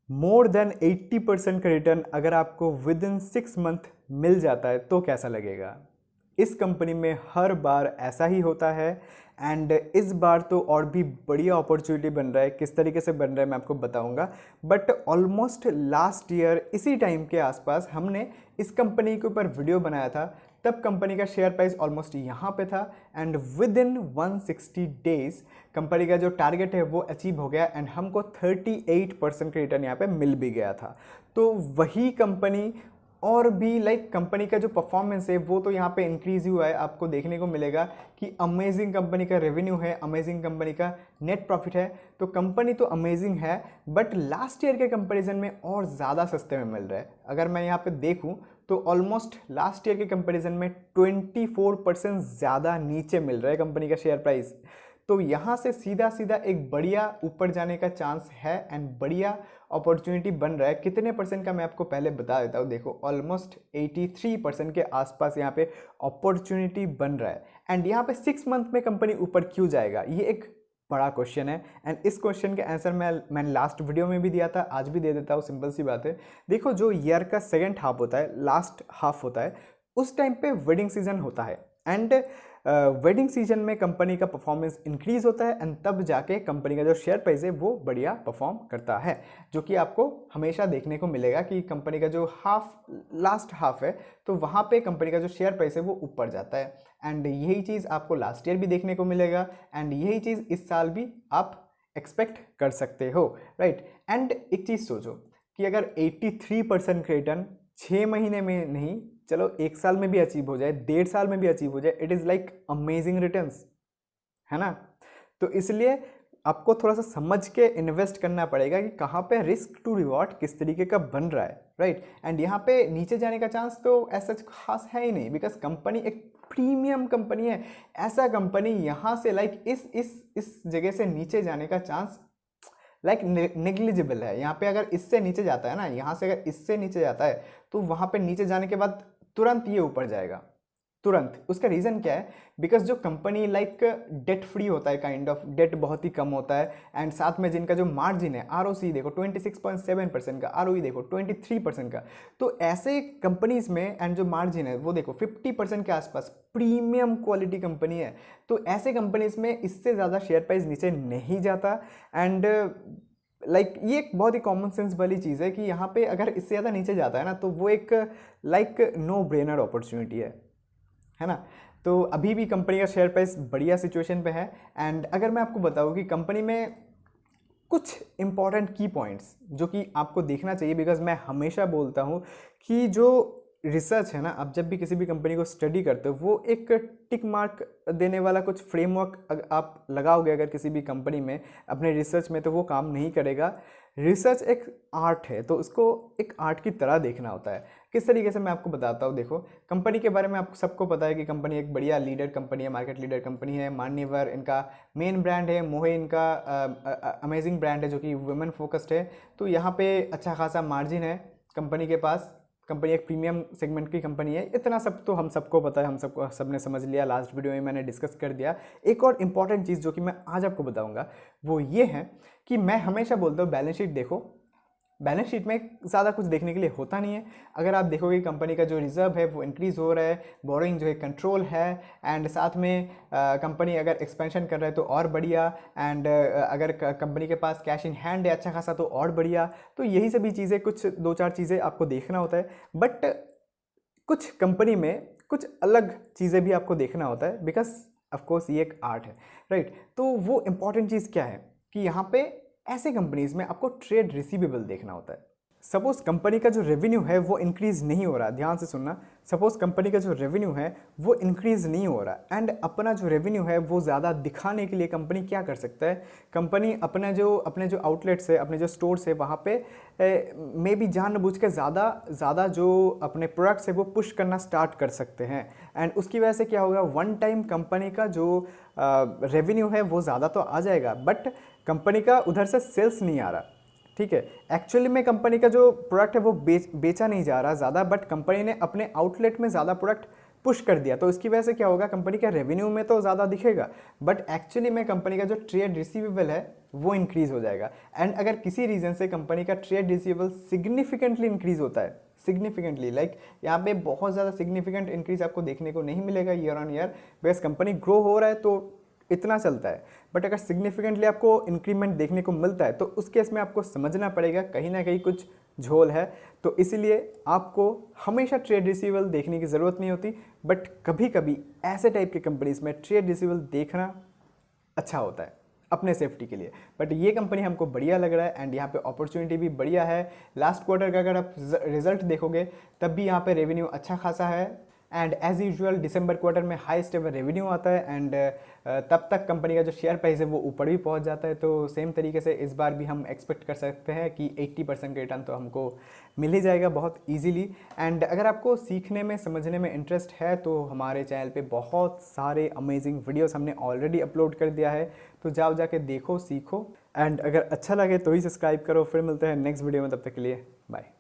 More than 80% का return अगर आपको विद इन 6 मंथ मिल जाता है तो कैसा लगेगा। इस कंपनी में हर बार ऐसा ही होता है एंड इस बार तो और भी बढ़िया अपॉर्चुनिटी बन रहा है। किस तरीके से बन रहा है मैं आपको बताऊंगा, बट ऑलमोस्ट लास्ट ईयर इसी टाइम के आसपास हमने इस कंपनी के ऊपर वीडियो बनाया था। तब कंपनी का शेयर प्राइस ऑलमोस्ट यहाँ पे था and with in 160 days company का जो टारगेट है वो अचीव हो गया एंड हमको 38% का रिटर्न यहाँ पे मिल भी गया था। तो वही कंपनी और भी कंपनी का जो परफॉर्मेंस है वो तो यहाँ पे इंक्रीज ही हुआ है। आपको देखने को मिलेगा कि अमेजिंग कंपनी का रेवेन्यू है, अमेजिंग कंपनी का नेट प्रॉफिट है। तो कंपनी तो अमेजिंग है बट लास्ट ईयर के कंपैरिजन में और ज़्यादा सस्ते में मिल रहा है। अगर मैं यहाँ पे देखूँ तो ऑलमोस्ट लास्ट ईयर के कंपैरिजन में 24% ज़्यादा नीचे मिल रहा है कंपनी का शेयर प्राइस। तो यहाँ से सीधा सीधा एक बढ़िया ऊपर जाने का चांस है एंड बढ़िया अपॉर्चुनिटी बन रहा है। कितने परसेंट का मैं आपको पहले बता देता हूँ। देखो ऑलमोस्ट 83% के आसपास यहाँ पे अपॉर्चुनिटी बन रहा है एंड यहाँ पे 6 मंथ में कंपनी ऊपर क्यों जाएगा, ये एक बड़ा क्वेश्चन है एंड इस क्वेश्चन के आंसर मैंने लास्ट वीडियो में भी दिया था, आज भी दे देता हूँ। सिंपल सी बात है। देखो जो ईयर का सेकेंड हाफ होता है, लास्ट हाफ होता है, उस टाइम पे वेडिंग सीजन होता है एंड वेडिंग सीजन में कंपनी का परफॉर्मेंस इंक्रीज होता है एंड तब जाके कंपनी का जो शेयर प्राइस है वो बढ़िया परफॉर्म करता है, जो कि आपको हमेशा देखने को मिलेगा कि कंपनी का जो लास्ट हाफ है तो वहाँ पे कंपनी का जो शेयर प्राइस है वो ऊपर जाता है एंड यही चीज़ आपको लास्ट ईयर भी देखने को मिलेगा एंड यही चीज़ इस साल भी आप एक्सपेक्ट कर सकते हो, राइट। एंड एक चीज़ सोचो कि अगर 83% रिटर्न 6 महीने में नहीं, चलो 1 साल में भी अचीव हो जाए, 1.5 साल में भी अचीव हो जाए, it is like amazing returns, है ना। तो इसलिए आपको थोड़ा सा समझ के इन्वेस्ट करना पड़ेगा कि कहाँ पे रिस्क टू रिवॉर्ड किस तरीके का बन रहा है, राइट। एंड यहाँ पे नीचे जाने का चांस तो ऐसा खास है ही नहीं, बिकॉज कंपनी एक प्रीमियम कंपनी है। ऐसा कंपनी यहाँ से इस जगह से नीचे जाने का चांस नेग्लिजिबल है। यहाँ पे अगर इससे नीचे जाता है ना, यहाँ से अगर इससे नीचे जाता है तो वहाँ पे नीचे जाने के बाद तुरंत ये ऊपर जाएगा, तुरंत। उसका रीज़न क्या है, बिकॉज जो कंपनी डेट फ्री होता है, काइंड ऑफ डेट बहुत ही कम होता है एंड साथ में जिनका जो मार्जिन है, आरओसी देखो 26.7% का, आरओई देखो 23% का। तो ऐसे कंपनीज में एंड जो मार्जिन है वो देखो 50% के आसपास, प्रीमियम क्वालिटी कंपनी है। तो ऐसे कंपनीज में इससे ज़्यादा शेयर प्राइस नीचे नहीं जाता एंड ये एक बहुत ही कॉमन सेंस वाली चीज़ है कि यहाँ पे अगर इससे ज़्यादा नीचे जाता है ना तो वो एक नो ब्रेनर अपॉर्चुनिटी है ना। तो अभी भी कंपनी का शेयर प्राइस बढ़िया सिचुएशन पे है एंड अगर मैं आपको बताऊँ कि कंपनी में कुछ इंपॉर्टेंट की पॉइंट्स जो कि आपको देखना चाहिए, बिकॉज मैं हमेशा बोलता हूँ कि जो रिसर्च है ना, आप जब भी किसी भी कंपनी को स्टडी करते हो वो एक टिक मार्क देने वाला कुछ फ्रेमवर्क आप लगाओगे अगर किसी भी कंपनी में अपने रिसर्च में, तो वो काम नहीं करेगा। रिसर्च एक आर्ट है, तो उसको एक आर्ट की तरह देखना होता है। किस तरीके से मैं आपको बताता हूँ। देखो कंपनी के बारे में आपको सबको पता है कि कंपनी एक बढ़िया लीडर कंपनी है, मार्केट लीडर कंपनी है। मान्यवर इनका मेन ब्रांड है, मोहे इनका अमेजिंग ब्रांड है जो कि वुमेन फोकस्ड है। तो यहाँ पे अच्छा खासा मार्जिन है कंपनी के पास। कंपनी एक प्रीमियम सेगमेंट की कंपनी है, इतना सब तो हम सबको पता है, हम सबको सबने समझ लिया, लास्ट वीडियो में मैंने डिस्कस कर दिया। एक और इम्पॉर्टेंट चीज़ जो कि मैं आज आपको बताऊंगा वो ये है कि मैं हमेशा बोलता हूँ बैलेंस शीट देखो। बैलेंस शीट में ज़्यादा कुछ देखने के लिए होता नहीं है। अगर आप देखोगे कंपनी का जो रिजर्व है वो इंक्रीज़ हो रहा है, बोरिंग जो है कंट्रोल है एंड साथ में कंपनी अगर एक्सपेंशन कर रहा है तो और बढ़िया एंड अगर कंपनी के पास कैश इन हैंड है अच्छा खासा तो और बढ़िया। तो यही सभी चीज़ें, कुछ 2-4 चीज़ें आपको देखना होता है, बट कुछ कंपनी में कुछ अलग चीज़ें भी आपको देखना होता है, बिकॉज ऑफकोर्स ये एक आर्ट है, राइट। तो वो इंपॉर्टेंट चीज़ क्या है कि यहाँ पे ऐसे कंपनीज में आपको ट्रेड रिसीवेबल देखना होता है। सपोज कंपनी का जो रेवेन्यू है वो इंक्रीज नहीं हो रहा, ध्यान से सुनना। सपोज कंपनी का जो रेवेन्यू है वो इंक्रीज नहीं हो रहा एंड अपना जो रेवेन्यू है वो ज़्यादा दिखाने के लिए कंपनी क्या कर सकता है, कंपनी अपने जो आउटलेट्स है, अपने जो स्टोर्स है वहाँ पे मे बी जानबूझ के ज़्यादा जो अपने प्रोडक्ट्स है वो पुश करना स्टार्ट कर सकते हैं एंड उसकी वजह से क्या होगा, वन टाइम कंपनी का जो रेवेन्यू है वो ज़्यादा तो आ जाएगा बट कंपनी का उधर से सेल्स नहीं आ रहा, ठीक है। एक्चुअली में कंपनी का जो प्रोडक्ट है वो बेचा नहीं जा रहा ज़्यादा, बट कंपनी ने अपने आउटलेट में ज़्यादा प्रोडक्ट पुश कर दिया, तो इसकी वजह से क्या होगा, कंपनी का रेवेन्यू में तो ज़्यादा दिखेगा, बट एक्चुअली में कंपनी का जो ट्रेड रिसीवेबल है वो इंक्रीज़ हो जाएगा। एंड अगर किसी रीज़न से कंपनी का ट्रेड रिसीवेबल सिग्निफिकेंटली इंक्रीज़ होता है, सिग्निफिकेंटली लाइक यहाँ पे बहुत ज़्यादा सिग्निफिकेंट इंक्रीज आपको देखने को नहीं मिलेगा year on year, base company grow हो रहा है तो इतना चलता है, बट अगर सिग्निफिकेंटली आपको इंक्रीमेंट देखने को मिलता है तो उस केस में आपको समझना पड़ेगा कहीं ना कहीं कुछ झोल है। तो इसीलिए आपको हमेशा ट्रेड रिसीवेबल देखने की ज़रूरत नहीं होती, बट कभी कभी ऐसे टाइप की कंपनीज में ट्रेड रिसीवेबल देखना अच्छा होता है अपने सेफ्टी के लिए। बट ये कंपनी हमको बढ़िया लग रहा है एंड यहाँ पे अपॉर्चुनिटी भी बढ़िया है। लास्ट क्वार्टर का अगर आप रिजल्ट देखोगे तब भी यहाँ पे रेवेन्यू अच्छा खासा है and as usual December quarter में हाईएस्ट एवर रेवेन्यू आता है एंड तब तक कंपनी का जो शेयर प्राइस है वो ऊपर भी पहुंच जाता है। तो सेम तरीके से इस बार भी हम एक्सपेक्ट कर सकते हैं कि 80% का रिटर्न तो हमको मिल ही जाएगा बहुत इजीली। एंड अगर आपको सीखने में समझने में इंटरेस्ट है तो हमारे चैनल पे बहुत सारे अमेजिंग वीडियोस हमने ऑलरेडी अपलोड कर दिया है, तो जाओ जाके देखो सीखो एंड अगर अच्छा लगे तो ही सब्सक्राइब करो। फिर मिलते हैं नेक्स्ट वीडियो में, तब तक के लिए बाय।